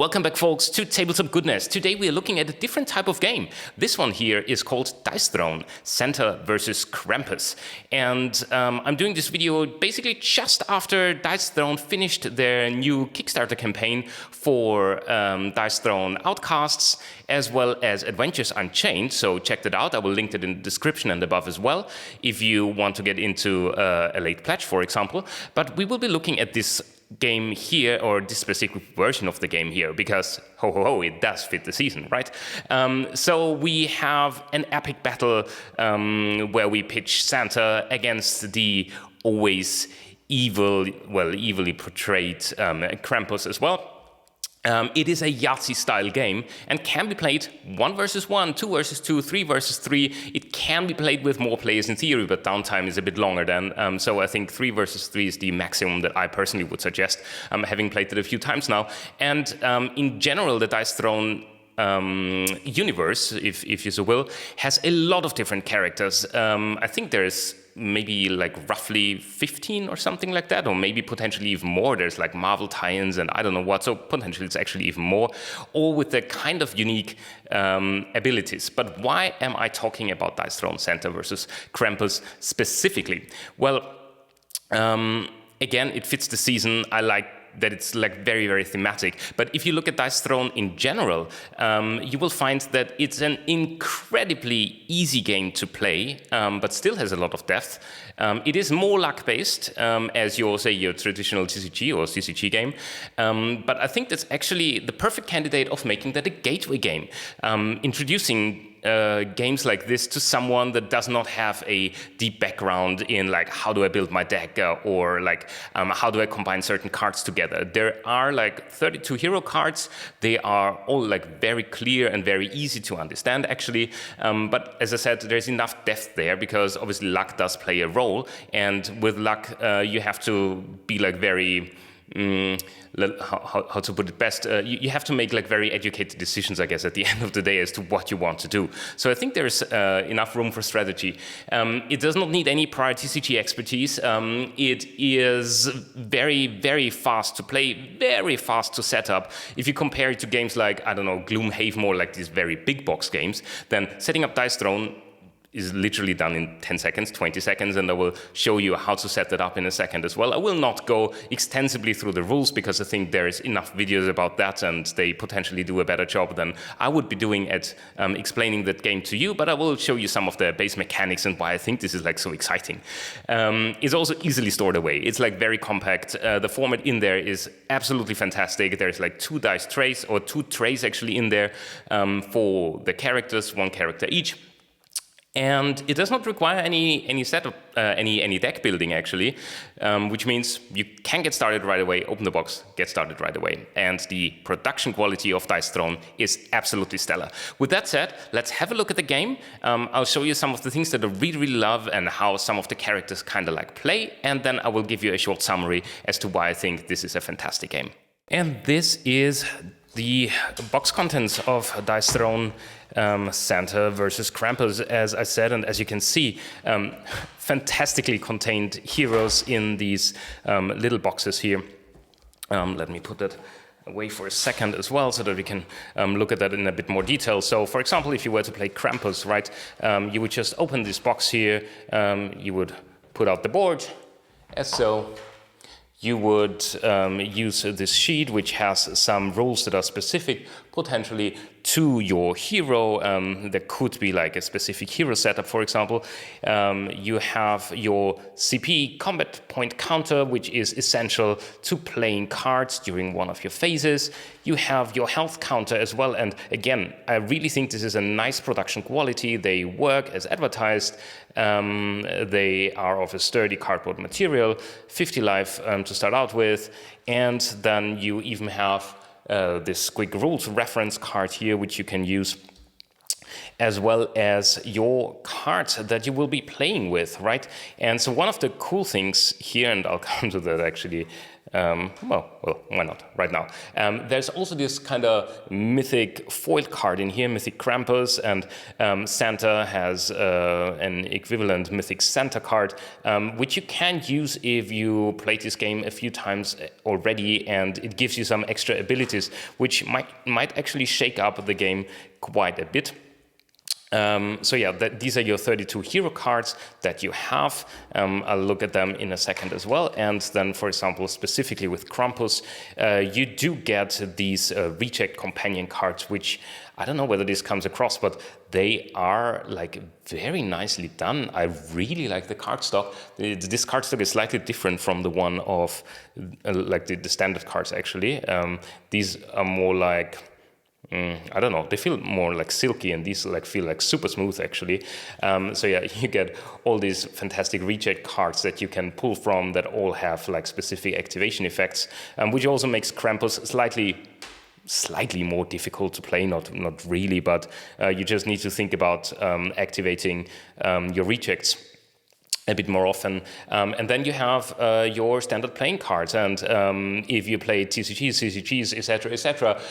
Welcome back, folks, to Tabletop Goodness. Today we are looking at a different type of game. This one here is called Dice Throne, Santa versus Krampus. And I'm doing this video basically just after Dice Throne finished their new Kickstarter campaign for Dice Throne Outcasts, as well as Adventures Unchained. So check that out. I will link it in the description and above as well, if you want to get into a late pledge, for example. But we will be looking at this game here, or this specific version of the game here, because ho ho ho, it does fit the season, right? So we have an epic battle where we pitch Santa against the always evilly portrayed Krampus as well. It is a Yahtzee style game and can be played 1 versus 1, 2 versus 2, 3 versus 3. It can be played with more players in theory, but downtime is a bit longer than. So I think 3 versus 3 is the maximum that I personally would suggest, having played it a few times now. And in general, the Dice Throne universe, if you so will, has a lot of different characters. I think there's maybe like roughly 15 or something like that, or maybe potentially even more. There's like Marvel tie-ins and I don't know what, so potentially it's actually even more, all with the kind of unique abilities. But why am I talking about Dice Throne Santa versus Krampus specifically? Well, again, it fits the season. I like that it's like very, very thematic. But if you look at Dice Throne in general, you will find that it's an incredibly easy game to play, but still has a lot of depth. It is more luck-based, as your traditional TCG or CCG game. But I think that's actually the perfect candidate of making that a gateway game. Introducing games like this to someone that does not have a deep background in like how do I build my deck or like how do I combine certain cards together. There are like 32 hero cards. They are all like very clear and very easy to understand actually. But as I said, there's enough depth there because obviously luck does play a role, and with luck you have to be like very how to put it best, you have to make like very educated decisions, I guess, at the end of the day as to what you want to do. So I think there's enough room for strategy. It does not need any prior TCG expertise. It is very, very fast to play, very fast to set up. If you compare it to games like, I don't know, Gloomhaven, or like these very big box games, then setting up Dice Throne is literally done in 10 seconds, 20 seconds, and I will show you how to set that up in a second as well. I will not go extensively through the rules because I think there is enough videos about that and they potentially do a better job than I would be doing at explaining that game to you, but I will show you some of the base mechanics and why I think this is like so exciting. It's also easily stored away. It's like very compact. The format in there is absolutely fantastic. There's like 2 dice trays, or 2 trays actually in there for the characters, 1 character each. And it does not require any setup, any deck building actually, which means you can get started right away, open the box, get started right away. And the production quality of Dice Throne is absolutely stellar. With that said, let's have a look at the game. I'll show you some of the things that I really, really love and how some of the characters kind of like play. And then I will give you a short summary as to why I think this is a fantastic game. And this is the box contents of Dice Throne Santa versus Krampus, as I said, and as you can see, fantastically contained heroes in these little boxes here. Let me put that away for a second as well, so that we can look at that in a bit more detail. So, for example, if you were to play Krampus, right, you would just open this box here, you would put out the board, as so. You would use this sheet, which has some rules that are specific potentially to your hero. There could be like a specific hero setup, for example. You have your CP, combat point counter, which is essential to playing cards during one of your phases. You have your health counter as well. And again, I really think this is a nice production quality. They work as advertised. They are of a sturdy cardboard material, 50 life to start out with. And then you even have this quick rules reference card here, which you can use. as well as your cards that you will be playing with, right? And so one of the cool things here, and I'll come to that actually, well, why not right now? There's also this kind of mythic foil card in here, Mythic Krampus, and Santa has an equivalent Mythic Santa card, which you can use if you played this game a few times already, and it gives you some extra abilities, which might actually shake up the game quite a bit. So yeah, these are your 32 hero cards that you have. I'll look at them in a second as well. And then, for example, specifically with Krampus, you do get these reject companion cards, which I don't know whether this comes across, but they are like very nicely done. I really like the cardstock. This cardstock is slightly different from the one of like the standard cards actually. These are more like, I don't know, they feel more like silky, and these like feel like super smooth actually. So yeah, you get all these fantastic reject cards that you can pull from that all have like specific activation effects, which also makes Krampus slightly more difficult to play, not really, but you just need to think about activating your rejects a bit more often. And then you have your standard playing cards, and if you play TCGs, CCGs, etc.,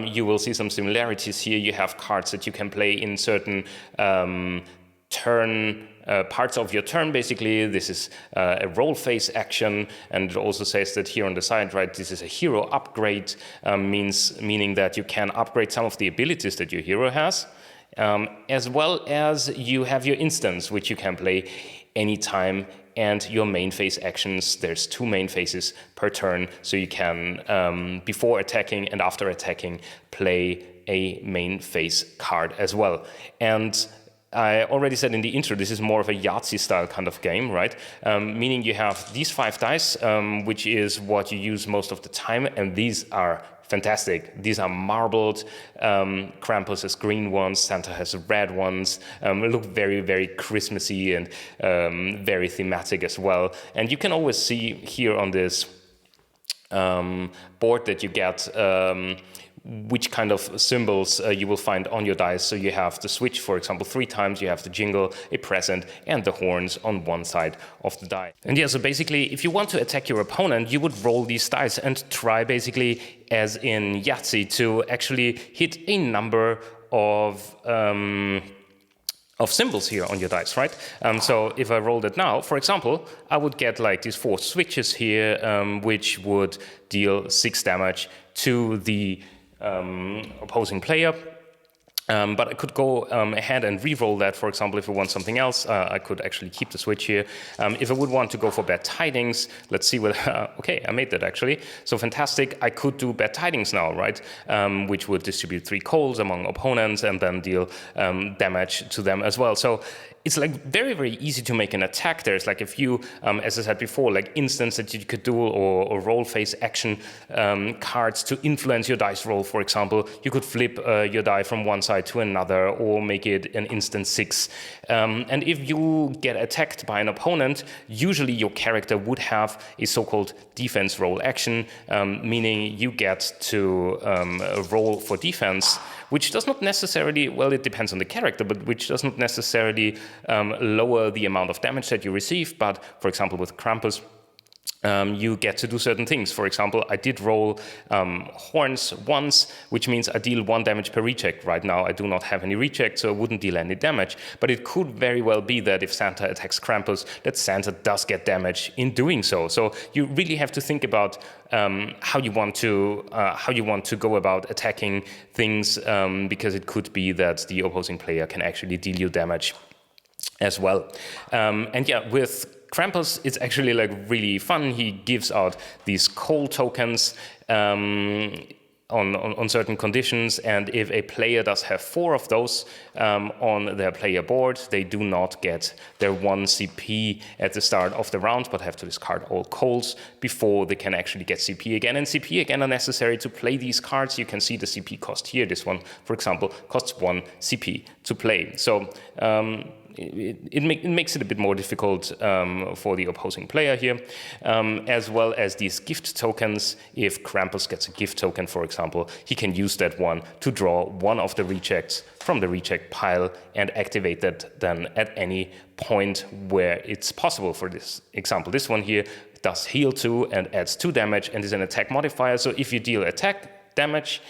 you will see some similarities here. You have cards that you can play in certain turn parts of your turn, basically. This is a roll phase action, and it also says that here on the side, right, this is a hero upgrade, meaning that you can upgrade some of the abilities that your hero has, as well as you have your instance, which you can play anytime, and your main phase actions. There's 2 main phases per turn, so you can, before attacking and after attacking, play a main phase card as well. And I already said in the intro, this is more of a Yahtzee style kind of game, right? Meaning you have these 5 dice, which is what you use most of the time, and these are fantastic. These are marbled. Krampus has green ones, Santa has red ones. Look very, very Christmassy and very thematic as well. And you can always see here on this board that you get which kind of symbols you will find on your dice. So you have the switch, for example, 3 times, you have the jingle, a present, and the horns on one side of the die. And yeah, so basically, if you want to attack your opponent, you would roll these dice and try basically, as in Yahtzee, to actually hit a number of symbols here on your dice, right? So if I rolled it now, for example, I would get like these 4 switches here, which would deal 6 damage to the opposing player. But I could go ahead and re-roll that. For example, if I want something else, I could actually keep the switch here. If I would want to go for bad tidings, let's see what... okay, I made that actually. So fantastic. I could do bad tidings now, right? Which would distribute 3 coals among opponents and then deal damage to them as well. So it's like very, very easy to make an attack. There's like a few, as I said before, like instants that you could do, or roll phase action cards to influence your dice roll, for example. You could flip your die from one side to another, or make it an instant 6. And if you get attacked by an opponent, usually your character would have a so-called defense roll action, meaning you get to roll for defense, which does not necessarily, well, it depends on the character, but which does not necessarily lower the amount of damage that you receive. But for example, with Krampus, you get to do certain things. For example, I did roll horns once, which means I deal 1 damage per reject. Right now, I do not have any reject, so I wouldn't deal any damage. But it could very well be that if Santa attacks Krampus, that Santa does get damage in doing so. So you really have to think about how you want to go about attacking things, because it could be that the opposing player can actually deal you damage as well. And yeah, with Krampus, it's actually like really fun. He gives out these coal tokens on certain conditions, and if a player does have 4 of those on their player board, they do not get their 1 CP at the start of the round, but have to discard all coals before they can actually get CP again. And CP again are necessary to play these cards. You can see the CP cost here. This one, for example, costs 1 CP to play. So it makes it a bit more difficult for the opposing player here, as well as these gift tokens. If Krampus gets a gift token, for example, he can use that one to draw one of the rejects from the reject pile and activate that then at any point where it's possible. For this example, this one here does heal 2 and adds 2 damage and is an attack modifier. So if you deal attack damage,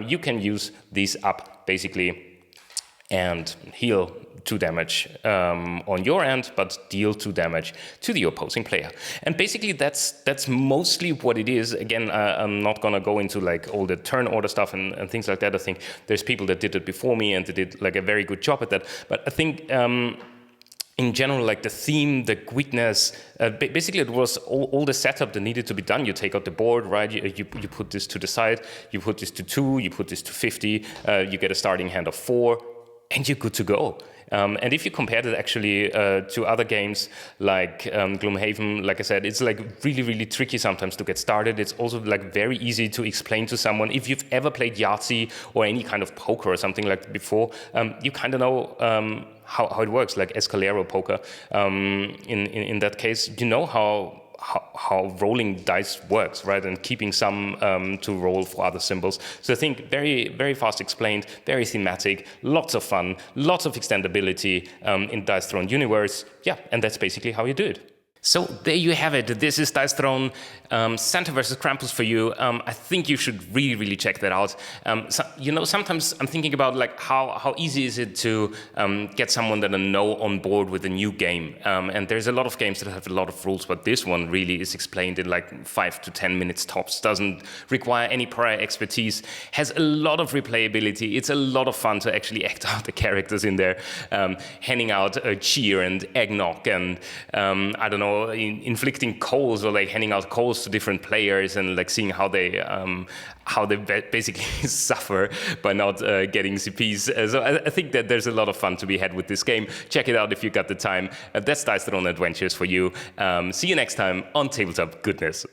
you can use these up basically and heal 2 damage on your end, but deal 2 damage to the opposing player. And basically that's mostly what it is. Again, I'm not gonna go into like all the turn order stuff and things like that. I think there's people that did it before me and they did like a very good job at that. But I think in general, like the theme, the quickness, basically it was all the setup that needed to be done. You take out the board, right? You put this to the side, you put this to 2, you put this to 50, you get a starting hand of 4, and you're good to go. And if you compare it actually to other games like Gloomhaven, like I said, it's like really, really tricky sometimes to get started. It's also like very easy to explain to someone. If you've ever played Yahtzee or any kind of poker or something like that before, you kind of know how it works, like Escalero poker. In that case, you know how rolling dice works, right? And keeping some to roll for other symbols. So I think very, very fast explained, very thematic, lots of fun, lots of extendability in Dice Throne universe. Yeah, and that's basically how you do it. So there you have it. This is Dice Throne Santa versus Krampus for you. I think you should really, really check that out. Sometimes I'm thinking about like how easy is it to get someone that I know on board with a new game. And there's a lot of games that have a lot of rules, but this one really is explained in like 5 to 10 minutes tops. Doesn't require any prior expertise. Has a lot of replayability. It's a lot of fun to actually act out the characters in there, handing out cheer and eggnog and I don't know, inflicting coals or like handing out coals to different players and like seeing how they basically suffer by not getting CPs. So I think that there's a lot of fun to be had with this game. Check it out if you got the time. That's Dice Throne Adventures for you. See you next time on Tabletop Goodness.